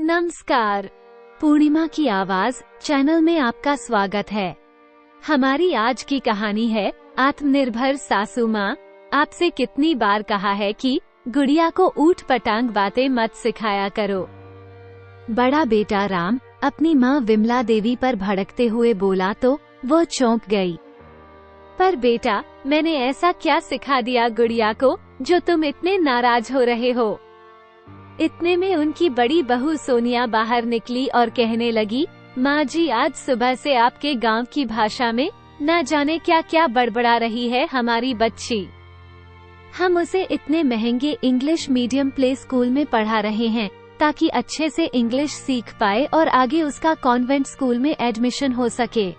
नमस्कार। पूर्णिमा की आवाज चैनल में आपका स्वागत है। हमारी आज की कहानी है आत्मनिर्भर सासू माँ। आपसे कितनी बार कहा है कि गुड़िया को ऊट पटांग बातें मत सिखाया करो। बड़ा बेटा राम अपनी माँ विमला देवी पर भड़कते हुए बोला तो वो चौंक गई। पर बेटा, मैंने ऐसा क्या सिखा दिया गुड़िया को जो तुम इतने नाराज हो रहे हो? इतने में उनकी बड़ी बहू सोनिया बाहर निकली और कहने लगी, माँ जी, आज सुबह से आपके गांव की भाषा में न जाने क्या क्या बड़बड़ा रही है हमारी बच्ची। हम उसे इतने महंगे इंग्लिश मीडियम प्ले स्कूल में पढ़ा रहे हैं ताकि अच्छे से इंग्लिश सीख पाए और आगे उसका कॉन्वेंट स्कूल में एडमिशन हो सके।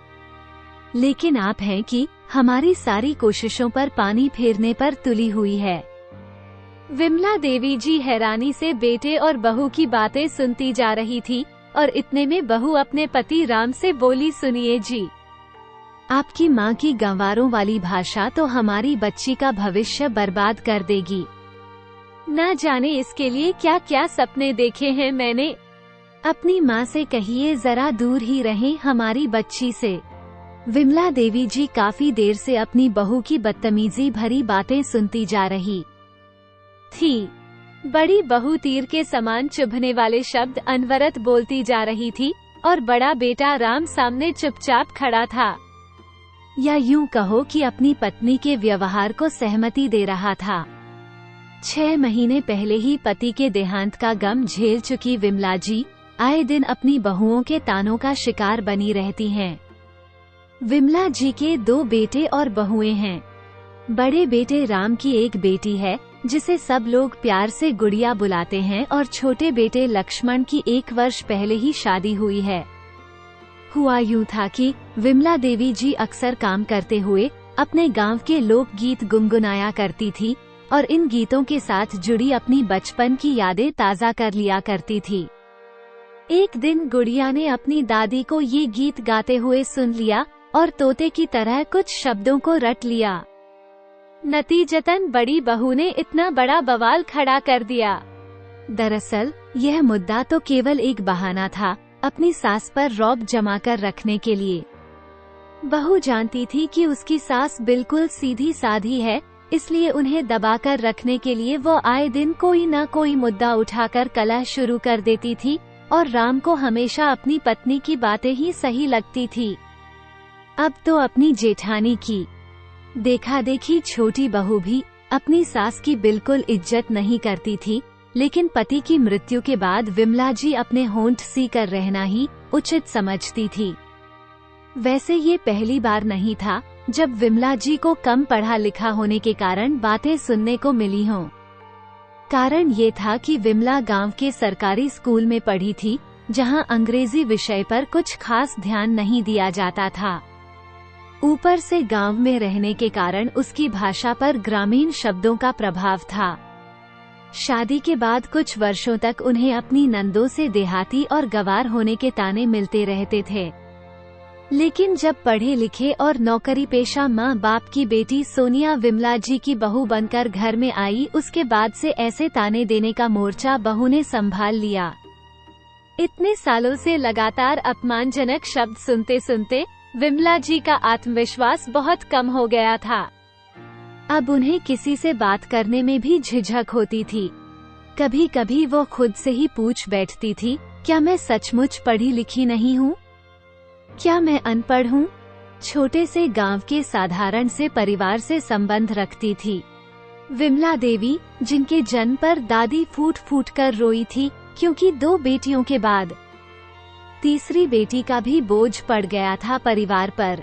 लेकिन आप हैं कि हमारी सारी कोशिशों पर पानी फेरने पर तुली हुई है। विमला देवी जी हैरानी से बेटे और बहू की बातें सुनती जा रही थी और इतने में बहू अपने पति राम से बोली, सुनिए जी, आपकी माँ की गंवारों वाली भाषा तो हमारी बच्ची का भविष्य बर्बाद कर देगी। न जाने इसके लिए क्या क्या सपने देखे हैं मैंने। अपनी माँ से कहिए जरा दूर ही रहें हमारी बच्ची से। विमला देवी जी काफी देर से अपनी बहू की बदतमीजी भरी बातें सुनती जा रही थी। बड़ी बहू तीर के समान चुभने वाले शब्द अनवरत बोलती जा रही थी और बड़ा बेटा राम सामने चुपचाप खड़ा था, या यूं कहो कि अपनी पत्नी के व्यवहार को सहमति दे रहा था। 6 महीने पहले ही पति के देहांत का गम झेल चुकी विमला जी आए दिन अपनी बहुओं के तानों का शिकार बनी रहती हैं। विमला जी के 2 बेटे और बहुएं हैं। बड़े बेटे राम की एक बेटी है जिसे सब लोग प्यार से गुड़िया बुलाते हैं और छोटे बेटे लक्ष्मण की 1 वर्ष पहले ही शादी हुई है। हुआ यूं था कि विमला देवी जी अक्सर काम करते हुए अपने गांव के लोक गीत गुनगुनाया करती थी और इन गीतों के साथ जुड़ी अपनी बचपन की यादें ताज़ा कर लिया करती थी। एक दिन गुड़िया ने अपनी दादी को ये गीत गाते हुए सुन लिया और तोते की तरह कुछ शब्दों को रट लिया। नतीजतन बड़ी बहू ने इतना बड़ा बवाल खड़ा कर दिया। दरअसल यह मुद्दा तो केवल एक बहाना था अपनी सास पर रौब जमा कर रखने के लिए। बहू जानती थी कि उसकी सास बिल्कुल सीधी साधी है, इसलिए उन्हें दबाकर रखने के लिए वो आए दिन कोई न कोई मुद्दा उठाकर कलह शुरू कर देती थी और राम को हमेशा अपनी पत्नी की बातें ही सही लगती थी। अब तो अपनी जेठानी की देखा देखी छोटी बहू भी अपनी सास की बिल्कुल इज्जत नहीं करती थी, लेकिन पति की मृत्यु के बाद विमला जी अपने होंठ सी कर रहना ही उचित समझती थी। वैसे ये पहली बार नहीं था जब विमला जी को कम पढ़ा लिखा होने के कारण बातें सुनने को मिली हों। कारण ये था कि विमला गांव के सरकारी स्कूल में पढ़ी थी, जहां अंग्रेजी विषय पर कुछ खास ध्यान नहीं दिया जाता था। ऊपर से गांव में रहने के कारण उसकी भाषा पर ग्रामीण शब्दों का प्रभाव था। शादी के बाद कुछ वर्षों तक उन्हें अपनी नंदों से देहाती और गंवार होने के ताने मिलते रहते थे, लेकिन जब पढ़े लिखे और नौकरी पेशा माँ बाप की बेटी सोनिया विमला जी की बहू बनकर घर में आई, उसके बाद से ऐसे ताने देने का मोर्चा बहू ने संभाल लिया। इतने सालों से लगातार अपमानजनक शब्द सुनते सुनते विमला जी का आत्मविश्वास बहुत कम हो गया था। अब उन्हें किसी से बात करने में भी झिझक होती थी। कभी कभी वो खुद से ही पूछ बैठती थी, क्या मैं सचमुच पढ़ी लिखी नहीं हूँ? क्या मैं अनपढ़ हूँ? छोटे से गांव के साधारण से परिवार से संबंध रखती थी विमला देवी, जिनके जन्म पर दादी फूट फूट कर रोई थी क्योंकि 2 बेटियों के बाद तीसरी बेटी का भी बोझ पड़ गया था परिवार पर।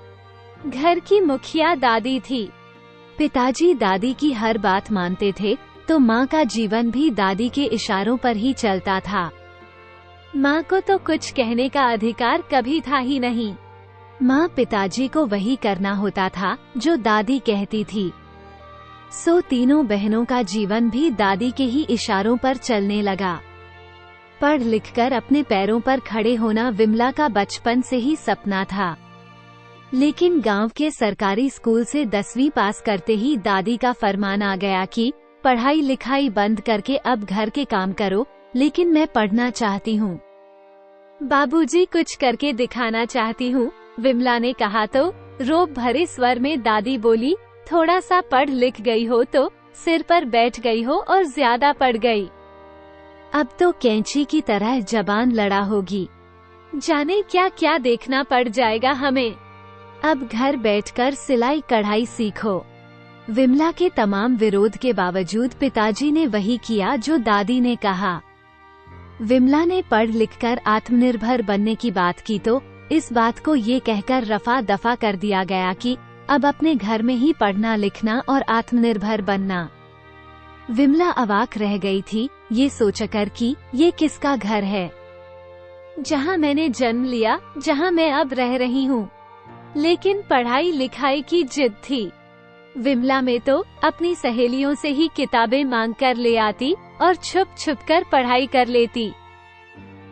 घर की मुखिया दादी थी। पिताजी दादी की हर बात मानते थे तो माँ का जीवन भी दादी के इशारों पर ही चलता था। माँ को तो कुछ कहने का अधिकार कभी था ही नहीं। माँ पिताजी को वही करना होता था जो दादी कहती थी। सो तीनों बहनों का जीवन भी दादी के ही इशारों पर चलने लगा। पढ़ लिखकर अपने पैरों पर खड़े होना विमला का बचपन से ही सपना था, लेकिन गांव के सरकारी स्कूल से 10वीं पास करते ही दादी का फरमान आ गया कि पढ़ाई लिखाई बंद करके अब घर के काम करो, लेकिन मैं पढ़ना चाहती हूँ। बाबूजी कुछ करके दिखाना चाहती हूँ, विमला ने कहा तो रोब भरे स्वर में दादी बोली, थोड़ा सा पढ़ लिख गई हो तो सिर पर बैठ गई हो और ज्यादा पढ़ गई। अब तो कैंची की तरह जबान लड़ा होगी। जाने क्या क्या देखना पड़ जाएगा हमें। अब घर बैठकर सिलाई कढ़ाई सीखो। विमला के तमाम विरोध के बावजूद पिताजी ने वही किया जो दादी ने कहा। विमला ने पढ़ लिखकर आत्मनिर्भर बनने की बात की तो इस बात को ये कहकर रफा दफा कर दिया गया कि अब अपने घर में ही पढ़ना लिखना और आत्मनिर्भर बनना। विमला अवाक रह गई थी ये सोचकर कि ये किसका घर है, जहाँ मैंने जन्म लिया, जहाँ मैं अब रह रही हूँ। लेकिन पढ़ाई लिखाई की जिद थी। विमला में तो अपनी सहेलियों से ही किताबें मांग कर ले आती और छुप छुप कर पढ़ाई कर लेती।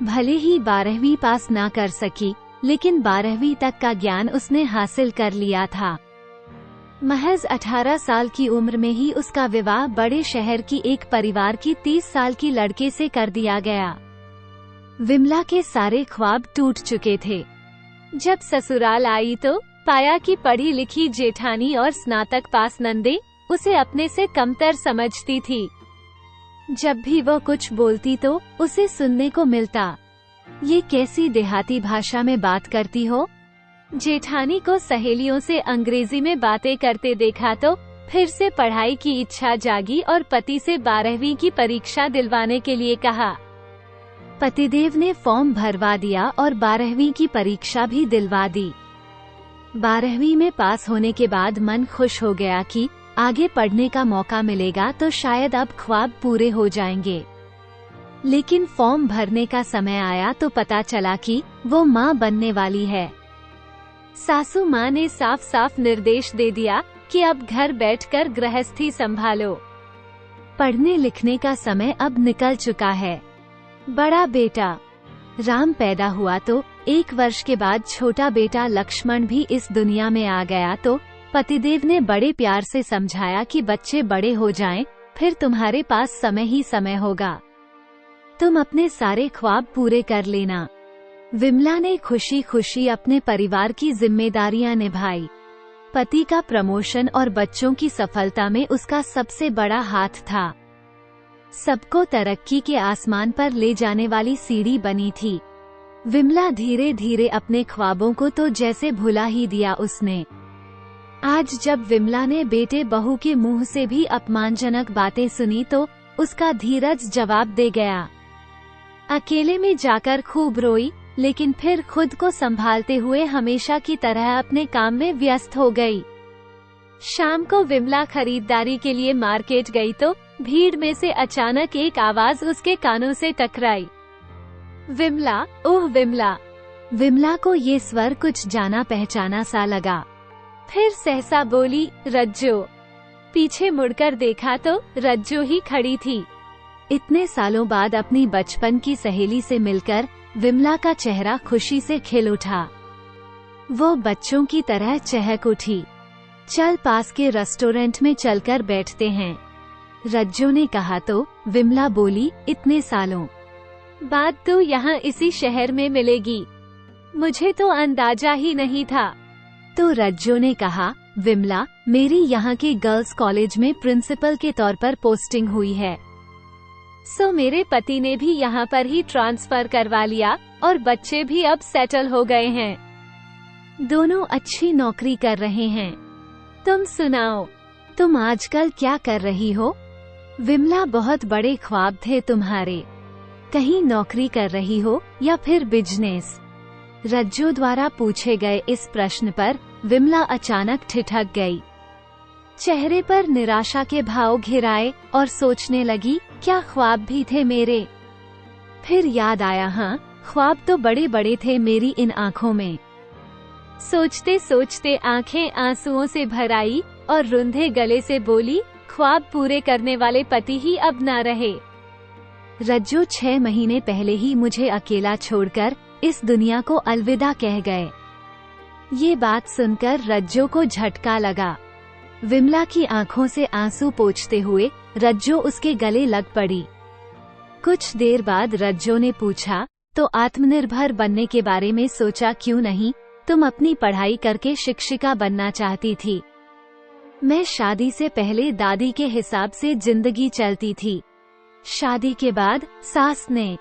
भले ही 12वीं पास ना कर सकी, लेकिन 12वीं तक का ज्ञान उसने हासिल कर लिया था। महज 18 साल की उम्र में ही उसका विवाह बड़े शहर की एक परिवार की 30 साल की लड़के से कर दिया गया। विमला के सारे ख्वाब टूट चुके थे। जब ससुराल आई तो पाया कि पढ़ी लिखी जेठानी और स्नातक पास नंदे उसे अपने से कमतर समझती थी। जब भी वो कुछ बोलती तो उसे सुनने को मिलता, ये कैसी देहाती भाषा में बात करती हो। जेठानी को सहेलियों से अंग्रेजी में बातें करते देखा तो फिर से पढ़ाई की इच्छा जागी और पति से 12वीं की परीक्षा दिलवाने के लिए कहा। पतिदेव ने फॉर्म भरवा दिया और 12वीं की परीक्षा भी दिलवा दी। 12वीं में पास होने के बाद मन खुश हो गया कि आगे पढ़ने का मौका मिलेगा तो शायद अब ख्वाब पूरे हो जाएंगे। लेकिन फॉर्म भरने का समय आया तो पता चला कि वो माँ बनने वाली है। सासू माँ ने साफ साफ निर्देश दे दिया कि अब घर बैठकर गृहस्थी संभालो। पढ़ने लिखने का समय अब निकल चुका है। बड़ा बेटा राम पैदा हुआ तो 1 वर्ष के बाद छोटा बेटा लक्ष्मण भी इस दुनिया में आ गया तो पतिदेव ने बड़े प्यार से समझाया कि बच्चे बड़े हो जाएं, फिर तुम्हारे पास समय ही समय होगा। तुम अपने सारे ख्वाब पूरे कर लेना। विमला ने खुशी खुशी अपने परिवार की जिम्मेदारियां निभाई। पति का प्रमोशन और बच्चों की सफलता में उसका सबसे बड़ा हाथ था। सबको तरक्की के आसमान पर ले जाने वाली सीढ़ी बनी थी। विमला धीरे धीरे अपने ख्वाबों को तो जैसे भुला ही दिया उसने। आज जब विमला ने बेटे बहू के मुंह से भी अपमानजनक बातें सुनी तो उसका धीरज जवाब दे गया। अकेले में जाकर खूब रोई, लेकिन फिर खुद को संभालते हुए हमेशा की तरह अपने काम में व्यस्त हो गई। शाम को विमला खरीदारी के लिए मार्केट गई तो भीड़ में से अचानक एक आवाज उसके कानों से टकराई। विमला, ओह विमला। विमला को ये स्वर कुछ जाना पहचाना सा लगा। फिर सहसा बोली, रज्जो। पीछे मुड़कर देखा तो रज्जो ही खड़ी थी। इतने सालों बाद अपनी बचपन की सहेली से मिलकर विमला का चेहरा खुशी से खिल उठा। वो बच्चों की तरह चहक उठी। चल पास के रेस्टोरेंट में चलकर बैठते हैं, रज्जो ने कहा तो विमला बोली, इतने सालों बाद तो यहाँ इसी शहर में मिलेगी, मुझे तो अंदाजा ही नहीं था। तो रज्जो ने कहा, विमला, मेरी यहाँ के गर्ल्स कॉलेज में प्रिंसिपल के तौर पर पोस्टिंग हुई है। सो मेरे पति ने भी यहाँ पर ही ट्रांसफर करवा लिया और बच्चे भी अब सेटल हो गए हैं। दोनों अच्छी नौकरी कर रहे हैं। तुम सुनाओ, तुम आजकल क्या कर रही हो? विमला, बहुत बड़े ख्वाब थे तुम्हारे। कहीं नौकरी कर रही हो या फिर बिजनेस? रज्जो द्वारा पूछे गए इस प्रश्न पर विमला अचानक ठिठक गई। चेहरे पर निराशा के भाव घिराए और सोचने लगी, क्या ख्वाब भी थे मेरे। फिर याद आया, हाँ, ख्वाब तो बड़े बड़े थे मेरी इन आँखों में। सोचते सोचते आंखें आंसुओं से भर आई और रुंधे गले से बोली, ख्वाब पूरे करने वाले पति ही अब ना रहे। रज्जो 6 महीने पहले ही मुझे अकेला छोड़कर इस दुनिया को अलविदा कह गए। ये बात सुनकर रज्जो को झटका लगा। विमला की आंखों से आंसू पोंछते हुए रज्जो उसके गले लग पड़ी। कुछ देर बाद रज्जो ने पूछा, तो आत्मनिर्भर बनने के बारे में सोचा क्यों नहीं? तुम अपनी पढ़ाई करके शिक्षिका बनना चाहती थी। मैं शादी से पहले दादी के हिसाब से जिंदगी चलती थी। शादी के बाद सास ने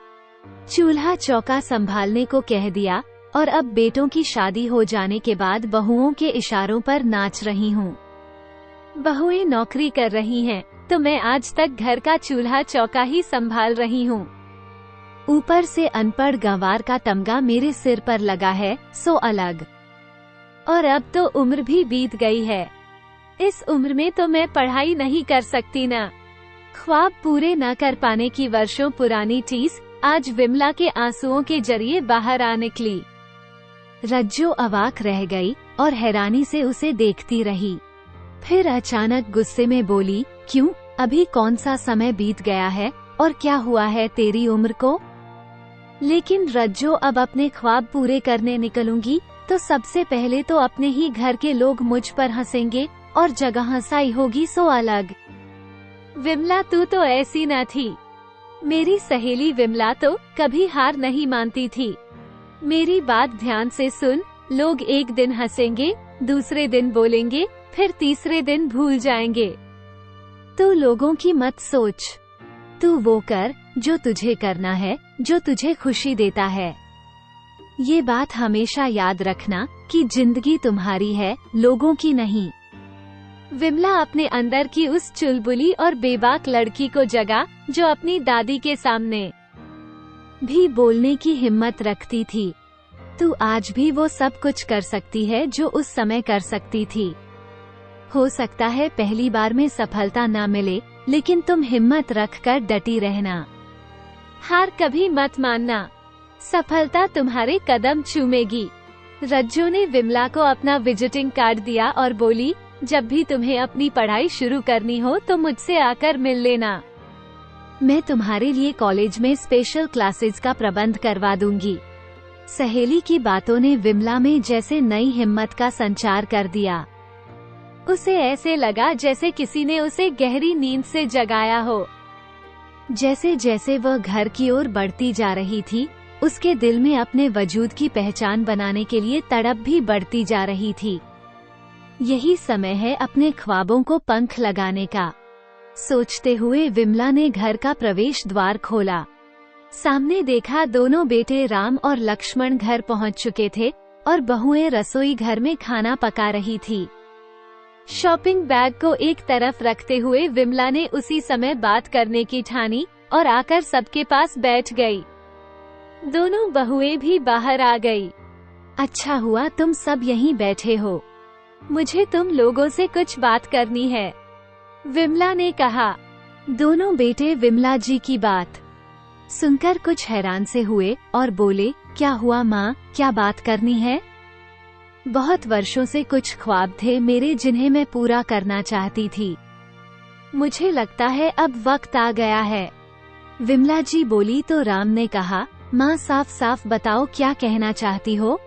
चूल्हा चौका संभालने को कह दिया और अब बेटों की शादी हो जाने के बाद बहुओं के इशारों पर नाच रही हूँ। बहुएं नौकरी कर रही हैं, तो मैं आज तक घर का चूल्हा चौका ही संभाल रही हूँ। ऊपर से अनपढ़ गंवार का तमगा मेरे सिर पर लगा है, सो अलग। और अब तो उम्र भी बीत गई है। इस उम्र में तो मैं पढ़ाई नहीं कर सकती ना। ख्वाब पूरे न कर पाने की वर्षों पुरानी टीस आज विमला के आंसुओं के जरिए बाहर आ निकली। रज्जो अवाक रह गई और हैरानी से उसे देखती रही। फिर अचानक गुस्से में बोली, क्यों, अभी कौन सा समय बीत गया है और क्या हुआ है तेरी उम्र को? लेकिन रज्जो, अब अपने ख्वाब पूरे करने निकलूंगी तो सबसे पहले तो अपने ही घर के लोग मुझ पर हंसेंगे और जगह हंसाई होगी सो अलग। विमला, तू तो ऐसी न थी। मेरी सहेली विमला तो कभी हार नहीं मानती थी। मेरी बात ध्यान से सुन, लोग एक दिन हंसेंगे, दूसरे दिन बोलेंगे, फिर तीसरे दिन भूल जाएंगे। तू लोगों की मत सोच। तू वो कर जो तुझे करना है, जो तुझे खुशी देता है। ये बात हमेशा याद रखना कि जिंदगी तुम्हारी है, लोगों की नहीं। विमला अपने अंदर की उस चुलबुली और बेबाक लड़की को जगा जो अपनी दादी के सामने भी बोलने की हिम्मत रखती थी। तू आज भी वो सब कुछ कर सकती है जो उस समय कर सकती थी। हो सकता है पहली बार में सफलता ना मिले, लेकिन तुम हिम्मत रखकर डटी रहना। हार कभी मत मानना, सफलता तुम्हारे कदम चूमेगी। रज्जो ने विमला को अपना विजिटिंग कार्ड दिया और बोली, जब भी तुम्हें अपनी पढ़ाई शुरू करनी हो तो मुझसे आकर मिल लेना। मैं तुम्हारे लिए कॉलेज में स्पेशल क्लासेस का प्रबंध करवा दूंगी। सहेली की बातों ने विमला में जैसे नई हिम्मत का संचार कर दिया। उसे ऐसे लगा जैसे किसी ने उसे गहरी नींद से जगाया हो। जैसे जैसे वह घर की ओर बढ़ती जा रही थी, उसके दिल में अपने वजूद की पहचान बनाने के लिए तड़प भी बढ़ती जा रही थी। यही समय है अपने ख्वाबों को पंख लगाने का। सोचते हुए विमला ने घर का प्रवेश द्वार खोला। सामने देखा दोनों बेटे राम और लक्ष्मण घर पहुंच चुके थे और बहुएं रसोई घर में खाना पका रही थी। शॉपिंग बैग को एक तरफ रखते हुए विमला ने उसी समय बात करने की ठानी और आकर सबके पास बैठ गई। दोनों बहुएं भी बाहर आ गई। अच्छा हुआ तुम सब यहीं बैठे हो, मुझे तुम लोगों से कुछ बात करनी है, विमला ने कहा। दोनों बेटे विमला जी की बात सुनकर कुछ हैरान से हुए और बोले, क्या हुआ माँ, क्या बात करनी है? बहुत वर्षों से कुछ ख्वाब थे मेरे जिन्हें मैं पूरा करना चाहती थी। मुझे लगता है अब वक्त आ गया है, विमला जी बोली तो राम ने कहा, माँ साफ साफ बताओ क्या कहना चाहती हो?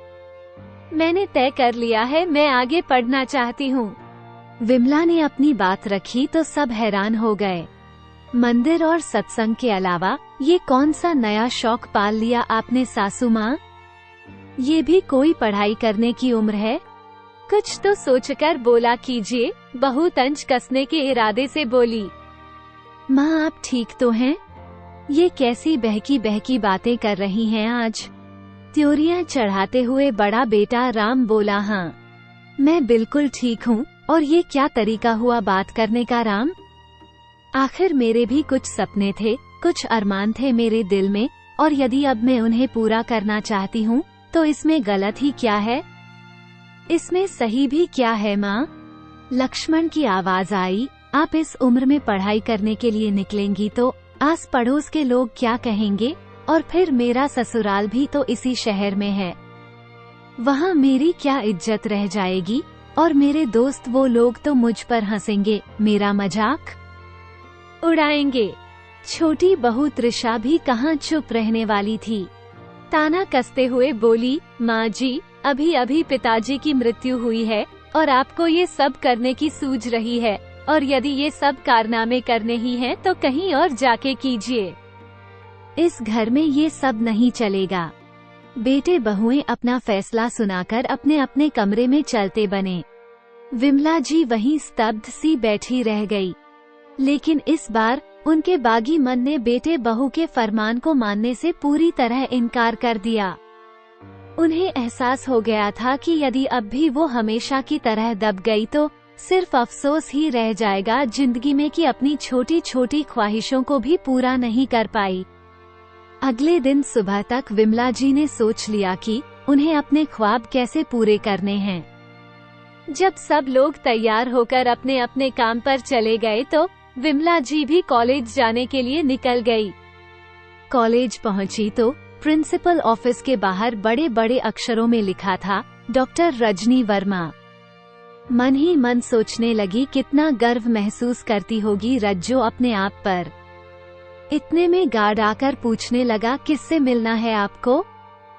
मैंने तय कर लिया है, मैं आगे पढ़ना चाहती हूँ। विमला ने अपनी बात रखी तो सब हैरान हो गए। मंदिर और सत्संग के अलावा ये कौन सा नया शौक पाल लिया आपने सासू माँ? ये भी कोई पढ़ाई करने की उम्र है? कुछ तो सोचकर बोला कीजिए, बहू तंज कसने के इरादे से बोली। माँ आप ठीक तो हैं? ये कैसी बहकी बहकी बातें कर रही हैं आज? त्योरियां चढ़ाते हुए बड़ा बेटा राम बोला, हाँ मैं बिल्कुल ठीक हूँ। और ये क्या तरीका हुआ बात करने का राम? आखिर मेरे भी कुछ सपने थे, कुछ अरमान थे मेरे दिल में, और यदि अब मैं उन्हें पूरा करना चाहती हूँ तो इसमें गलत ही क्या है? इसमें सही भी क्या है माँ? लक्ष्मण की आवाज आई, आप इस उम्र में पढ़ाई करने के लिए निकलेंगी तो आस पड़ोस के लोग क्या कहेंगे? और फिर मेरा ससुराल भी तो इसी शहर में है, वहाँ मेरी क्या इज्जत रह जाएगी? और मेरे दोस्त वो लोग तो मुझ पर हंसेंगे, मेरा मजाक उड़ाएंगे। छोटी बहू त्रिशा भी कहाँ चुप रहने वाली थी। ताना कसते हुए बोली, माँ जी अभी अभी पिताजी की मृत्यु हुई है और आपको ये सब करने की सूझ रही है, और यदि ये सब कारनामे करने ही हैं तो कहीं और जाके कीजिए। इस घर में ये सब नहीं चलेगा। बेटे बहुएं अपना फैसला सुनाकर अपने अपने कमरे में चलते बने। विमला जी वहीं स्तब्ध सी बैठी रह गई। लेकिन इस बार उनके बागी मन ने बेटे बहू के फरमान को मानने से पूरी तरह इनकार कर दिया। उन्हें एहसास हो गया था कि यदि अब भी वो हमेशा की तरह दब गई तो सिर्फ अफसोस ही रह जाएगा जिंदगी में कि अपनी छोटी छोटी ख्वाहिशों को भी पूरा नहीं कर पाई। अगले दिन सुबह तक विमला जी ने सोच लिया कि उन्हें अपने ख्वाब कैसे पूरे करने हैं। जब सब लोग तैयार होकर अपने अपने काम पर चले गए तो विमला जी भी कॉलेज जाने के लिए निकल गई। कॉलेज पहुंची तो प्रिंसिपल ऑफिस के बाहर बड़े बड़े अक्षरों में लिखा था, डॉक्टर रजनी वर्मा। मन ही मन सोचने लगी कितना गर्व महसूस करती होगी रज्जो अपने आप पर। इतने में गार्ड आकर पूछने लगा, किससे मिलना है आपको?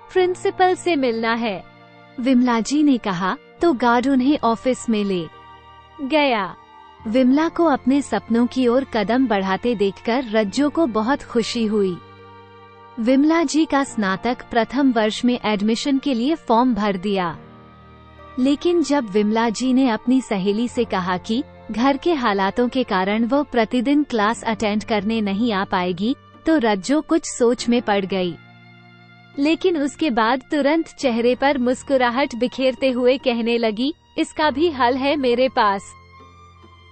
प्रिंसिपल से मिलना है, विमला जी ने कहा। तो गार्ड उन्हें ऑफिस में ले गया। विमला को अपने सपनों की ओर कदम बढ़ाते देखकर रज्जो को बहुत खुशी हुई। विमला जी का स्नातक प्रथम वर्ष में एडमिशन के लिए फॉर्म भर दिया। लेकिन जब विमला जी ने अपनी सहेली से कहा कि घर के हालातों के कारण वो प्रतिदिन क्लास अटेंड करने नहीं आ पाएगी, तो रज्जो कुछ सोच में पड़ गई। लेकिन उसके बाद तुरंत चेहरे पर मुस्कुराहट बिखेरते हुए कहने लगी, इसका भी हल है मेरे पास।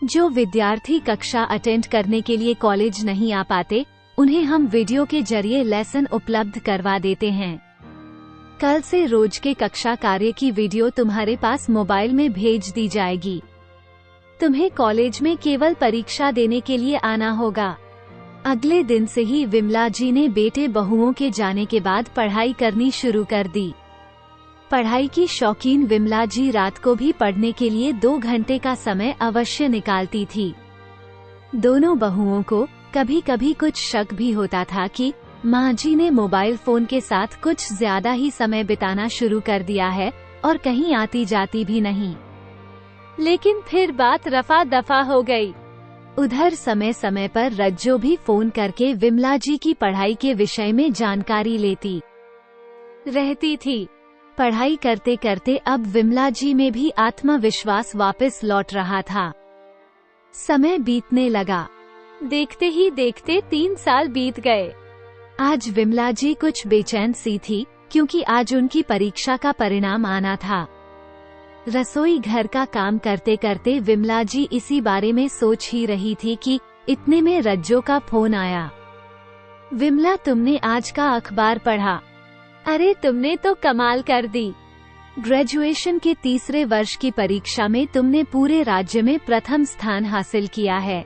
जो विद्यार्थी कक्षा अटेंड करने के लिए कॉलेज नहीं आ पाते, उन्हें हम वीडियो के जरिए लेसन उपलब्ध करवा देते हैं। कल से रोज के कक्षा कार्य की वीडियो तुम्हारे पास मोबाइल में भेज दी जाएगी। तुम्हें कॉलेज में केवल परीक्षा देने के लिए आना होगा। अगले दिन से ही विमला जी ने बेटे बहुओं के जाने के बाद पढ़ाई करनी शुरू कर दी। पढ़ाई की शौकीन विमला जी रात को भी पढ़ने के लिए 2 घंटे का समय अवश्य निकालती थी। दोनों बहुओं को कभी कभी कुछ शक भी होता था कि माँ जी ने मोबाइल फोन के साथ कुछ ज्यादा ही समय बिताना शुरू कर दिया है और कहीं आती जाती भी नहीं। लेकिन फिर बात रफा दफा हो गई। उधर समय समय पर रज्जो भी फोन करके विमला जी की पढ़ाई के विषय में जानकारी लेती रहती थी। पढ़ाई करते करते अब विमला जी में भी आत्मविश्वास वापस लौट रहा था। समय बीतने लगा। देखते ही देखते 3 साल बीत गए। आज विमला जी कुछ बेचैन सी थी, क्योंकि आज उनकी परीक्षा का परिणाम आना था। रसोई घर का काम करते करते विमला जी इसी बारे में सोच ही रही थी कि इतने में रज्जो का फोन आया। विमला, तुमने आज का अखबार पढ़ा? अरे तुमने तो कमाल कर दी। ग्रेजुएशन के 3रे वर्ष की परीक्षा में तुमने पूरे राज्य में प्रथम स्थान हासिल किया है।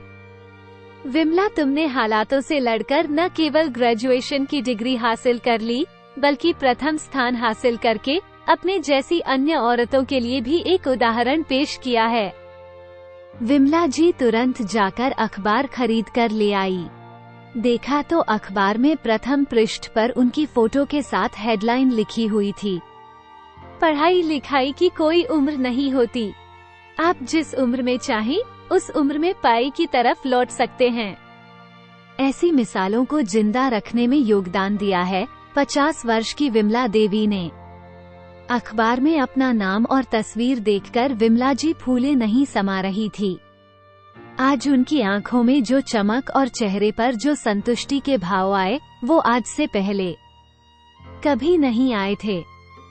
विमला, तुमने हालातों से लड़कर न केवल ग्रेजुएशन की डिग्री हासिल कर ली, बल्कि प्रथम स्थान हासिल करके अपने जैसी अन्य औरतों के लिए भी एक उदाहरण पेश किया है। विमला जी तुरंत जाकर अखबार खरीद कर ले आई। देखा तो अखबार में प्रथम पृष्ठ पर उनकी फोटो के साथ हेडलाइन लिखी हुई थी, पढ़ाई लिखाई की कोई उम्र नहीं होती। आप जिस उम्र में चाहें उस उम्र में पाई की तरफ लौट सकते हैं। ऐसी मिसालों को जिंदा रखने में योगदान दिया है 50 वर्ष की विमला देवी ने। अखबार में अपना नाम और तस्वीर देखकर विमला जी फूले नहीं समा रही थी। आज उनकी आंखों में जो चमक और चेहरे पर जो संतुष्टि के भाव आए, वो आज से पहले कभी नहीं आए थे।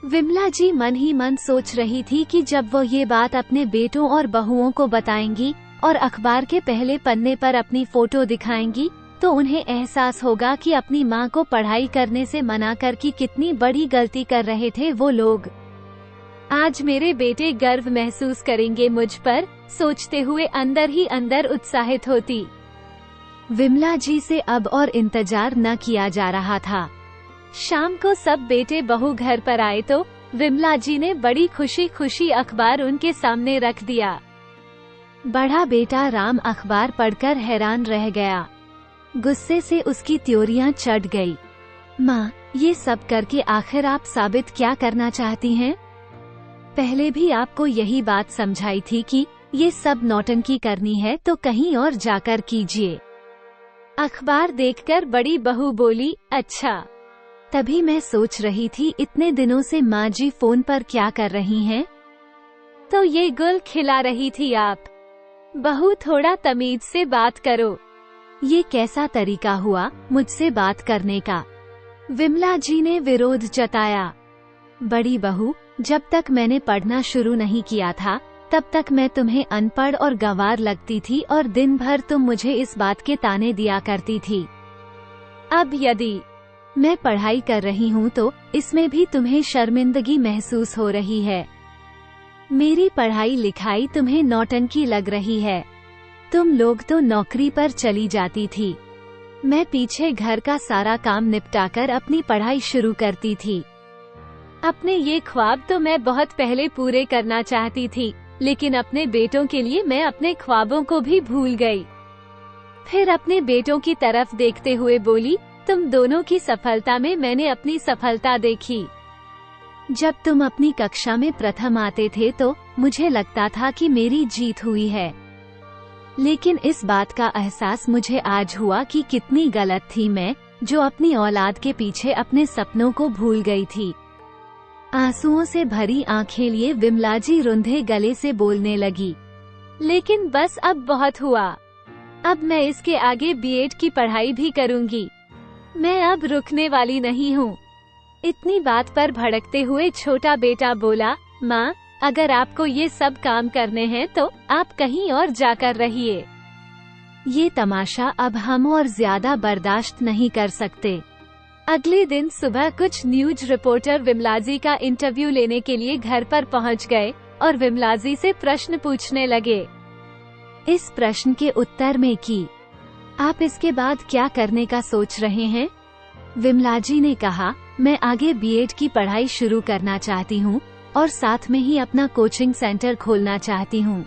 विमला जी मन ही मन सोच रही थी कि जब वो ये बात अपने बेटों और बहुओं को बताएंगी और अखबार के पहले पन्ने पर अपनी फोटो दिखाएंगी, तो उन्हें एहसास होगा कि अपनी माँ को पढ़ाई करने से मना कर की कितनी बड़ी गलती कर रहे थे वो लोग। आज मेरे बेटे गर्व महसूस करेंगे मुझ पर, सोचते हुए अंदर ही अंदर उत्साहित होती। विमला जी से अब और इंतजार न किया जा रहा था। शाम को सब बेटे बहू घर पर आए तो विमला जी ने बड़ी खुशी खुशी अखबार उनके सामने रख दिया। बड़ा बेटा राम अखबार पढ़कर हैरान रह गया। गुस्से से उसकी त्योरियां चढ़ गई। माँ, ये सब करके आखिर आप साबित क्या करना चाहती हैं? पहले भी आपको यही बात समझाई थी कि ये सब नौटंकी करनी है तो कहीं और जाकर कीजिए। अखबार देखकर बड़ी बहू बोली, अच्छा। तभी मैं सोच रही थी इतने दिनों से माँ जी फोन पर क्या कर रही हैं? तो ये गुल खिला रही थी आप। बहू थोड़ा तमीज से बात करो। ये कैसा तरीका हुआ मुझसे बात करने का? विमला जी ने विरोध जताया। बड़ी बहू, जब तक मैंने पढ़ना शुरू नहीं किया था तब तक मैं तुम्हें अनपढ़ और गंवार लगती थी और दिन भर तुम मुझे इस बात के ताने दिया करती थी। अब यदि मैं पढ़ाई कर रही हूँ तो इसमें भी तुम्हें शर्मिंदगी महसूस हो रही है। मेरी पढ़ाई लिखाई तुम्हें नौटंकी लग रही है। तुम लोग तो नौकरी पर चली जाती थी, मैं पीछे घर का सारा काम निपटाकर अपनी पढ़ाई शुरू करती थी। अपने ये ख्वाब तो मैं बहुत पहले पूरे करना चाहती थी, लेकिन अपने बेटों के लिए मैं अपने ख्वाबों को भी भूल गई। फिर अपने बेटों की तरफ देखते हुए बोली, तुम दोनों की सफलता में मैंने अपनी सफलता देखी। जब तुम अपनी कक्षा में प्रथम आते थे तो मुझे लगता था कि मेरी जीत हुई है, लेकिन इस बात का एहसास मुझे आज हुआ कि कितनी गलत थी मैं, जो अपनी औलाद के पीछे अपने सपनों को भूल गई थी। आंसुओं से भरी आंखें लिए विमला जी रुंधे गले से बोलने लगी, लेकिन बस अब बहुत हुआ। अब मैं इसके आगे बीएड की पढ़ाई भी करूंगी। मैं अब रुकने वाली नहीं हूँ। इतनी बात पर भड़कते हुए छोटा बेटा बोला, माँ, अगर आपको ये सब काम करने हैं तो आप कहीं और जाकर रहिए। ये तमाशा अब हम और ज्यादा बर्दाश्त नहीं कर सकते। अगले दिन सुबह कुछ न्यूज रिपोर्टर विमलाजी का इंटरव्यू लेने के लिए घर पर पहुंच गए और विमलाजी से प्रश्न पूछने लगे। इस प्रश्न के उत्तर में कि आप इसके बाद क्या करने का सोच रहे हैं? विमलाजी ने कहा, मैं आगे बीएड की पढ़ाई शुरू करना चाहती हूँ और साथ में ही अपना कोचिंग सेंटर खोलना चाहती हूँ।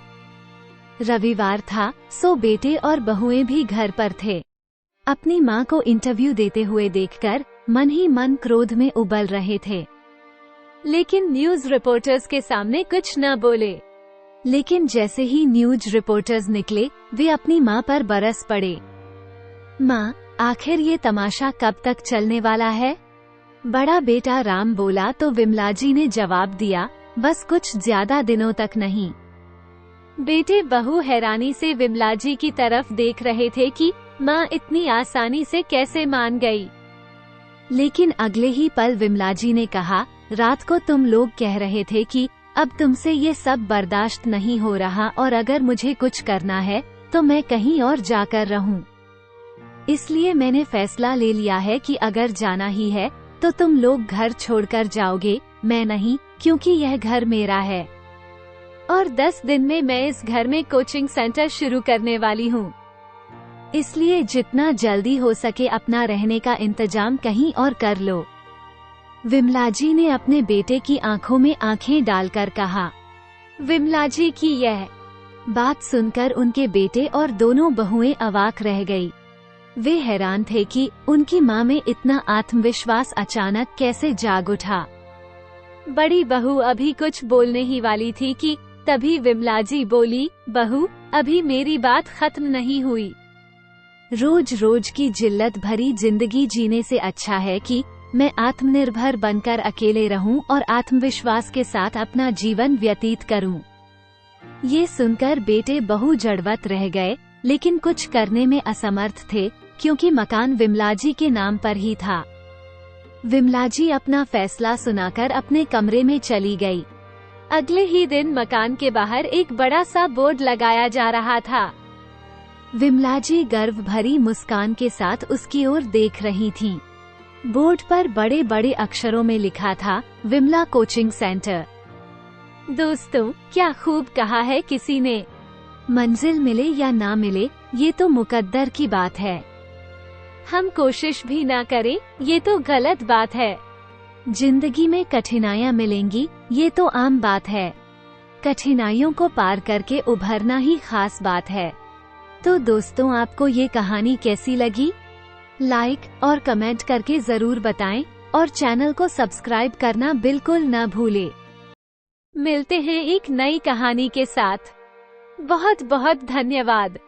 रविवार था, सो बेटे और बहुएं भी घर पर थे। अपनी माँ को इंटरव्यू देते हुए देखकर मन ही मन क्रोध में उबल रहे थे, लेकिन न्यूज रिपोर्टर्स के सामने कुछ न बोले। लेकिन जैसे ही न्यूज रिपोर्टर्स निकले, वे अपनी माँ पर बरस पड़े। माँ, आखिर ये तमाशा कब तक चलने वाला है? बड़ा बेटा राम बोला तो विमलाजी ने जवाब दिया, बस कुछ ज्यादा दिनों तक नहीं। बेटे बहू हैरानी से विमलाजी की तरफ देख रहे थे कि माँ इतनी आसानी से कैसे मान गई। लेकिन अगले ही पल विमलाजी ने कहा, रात को तुम लोग कह रहे थे कि अब तुमसे ये सब बर्दाश्त नहीं हो रहा और अगर मुझे कुछ करना है तो मैं कहीं और जाकर रहूं। इसलिए मैंने फैसला ले लिया है कि अगर जाना ही है तो तुम लोग घर छोड़कर जाओगे, मैं नहीं, क्योंकि यह घर मेरा है और 10 दिन में मैं इस घर में कोचिंग सेंटर शुरू करने वाली हूँ। इसलिए जितना जल्दी हो सके अपना रहने का इंतजाम कहीं और कर लो। विमलाजी ने अपने बेटे की आंखों में आंखें डालकर कहा। विमलाजी की यह बात सुनकर उनके बेटे और दोनों बहुएं अवाक रह गई। वे हैरान थे कि उनकी माँ में इतना आत्मविश्वास अचानक कैसे जाग उठा। बड़ी बहू अभी कुछ बोलने ही वाली थी कि तभी विमलाजी बोली, बहू, अभी मेरी बात खत्म नहीं हुई। रोज रोज की जिल्लत भरी जिंदगी जीने से अच्छा है कि मैं आत्मनिर्भर बनकर अकेले रहूं और आत्मविश्वास के साथ अपना जीवन व्यतीत करूं। ये सुनकर बेटे बहू जड़वत रह गए, लेकिन कुछ करने में असमर्थ थे क्योंकि मकान विमलाजी के नाम पर ही था। विमलाजी अपना फैसला सुनाकर अपने कमरे में चली गई। अगले ही दिन मकान के बाहर एक बड़ा सा बोर्ड लगाया जा रहा था। विमलाजी गर्व भरी मुस्कान के साथ उसकी ओर देख रही थीं। बोर्ड पर बड़े बड़े अक्षरों में लिखा था, विमला कोचिंग सेंटर। दोस्तों, क्या खूब कहा है किसी ने, मंजिल मिले या ना मिले ये तो मुकद्दर की बात है। हम कोशिश भी ना करें ये तो गलत बात है। जिंदगी में कठिनाइयाँ मिलेंगी ये तो आम बात है। कठिनाइयों को पार करके उभरना ही खास बात है। तो दोस्तों, आपको ये कहानी कैसी लगी? लाइक और कमेंट करके जरूर बताएं और चैनल को सब्सक्राइब करना बिल्कुल न भूलें। मिलते हैं एक नई कहानी के साथ। बहुत बहुत धन्यवाद।